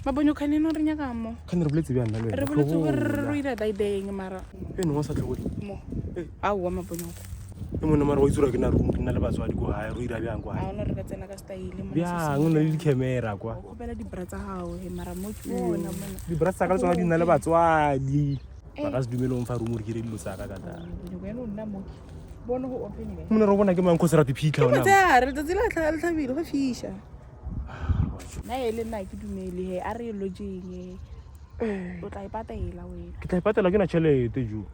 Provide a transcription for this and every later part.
Mabonyo kanino re nyaka mo. Kan re boletse bjana le. Re boletse gore re ira daideng mara. Eno wa sa tlhogole. Mo. A wa mabonyo. E mona mara wa itsura ke na room nna le batswadi go hae ro ira bjang kwa. A ona re ka tsena ka style mo. Bjang o na le di-camera kwa. Go bela di bra tsa gago he mara mo ke bona mona. Di bra tsa ka le tsona di nna le batswadi. Ba ka se dumele o mfa room re ke re dilo tsa ka ka ta. Bonyoko nna mo. Bona go open le. Mona ro bona ke mang go se rate phitlha ona. Motsa re tla tlha le tlhabile go fisha. Na ele nna ke dumele he a re lodging o tla ipatela wena ke tla ipatela ke na tšhelete jo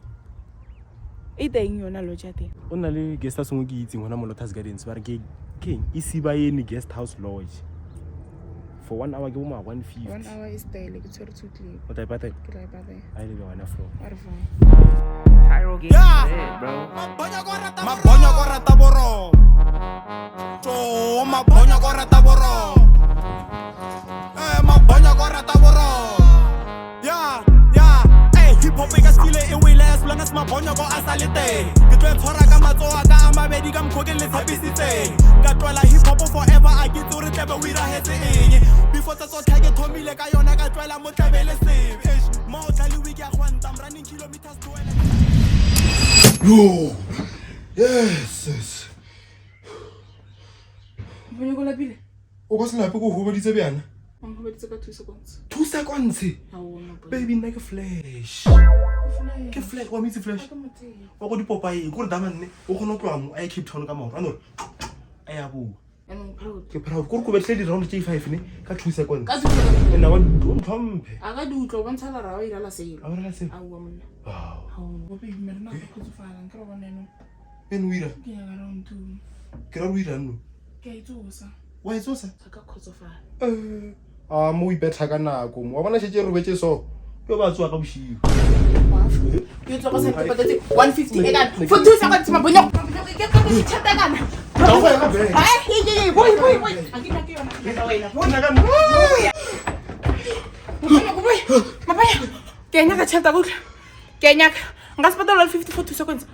e teng yona lodge teng o nna le guest house mo ke itseng hona mo Lotus Gardens ba re ke Esibayeni Guest House lodge for 1 hour ke bo ma 150 1 hour is style ke tshwere tshutli o tla ipatela ke tla ipatela a ile bona floor Cairo game bro. Mabonyo go rata boro. To mabonyo go rata boro. Mabonyo go rata boro. Yeah. Hip hop ka skile e wile as long as mabonyo go asalite. Ke tlo tshwara ka matsoa ka amabedi ka mkhoke le tshabisitse. Ka twala hip hop forever a ke tsore tebe we ra hetse eng. Before tsa tsotha ke thomile ka yona ka twala mo tlabele sebe. Mo tlali week ya gwanta I'm running kilometers to no yes Bonyoko la pile o ka se lape go hobeditse bjana o go betsa ka 2 seconds 2 seconds a wona baby nna ke flash ke flash wa mitse flash wa go dipopa e go re damanne o gone o tloa mo a Cape Town ka maoto a no a ya bo ke proud go re go betle di round J5 ne ka 2 seconds e na wa ntlhomphe a ga di utlo bontsha la ra wa ira la selo a re la se a wa monna wow go baby merena go tsofala nka re bona eno eno ira ke ya ga round 2 ke ra o ira no ke itsosa wa itsosa ka khotsofala a mo ipetha ka nako mo wa bona shetse re betse so yo ba tswa ka boshigo yo tlo go se patetse 150 e ka for 2 seconds mabonyo ke ka di chata kana boy akita ke yona ke wena bona ka mabaya ke nyaka chata go ke nyaka nga se patala 50 for 2 seconds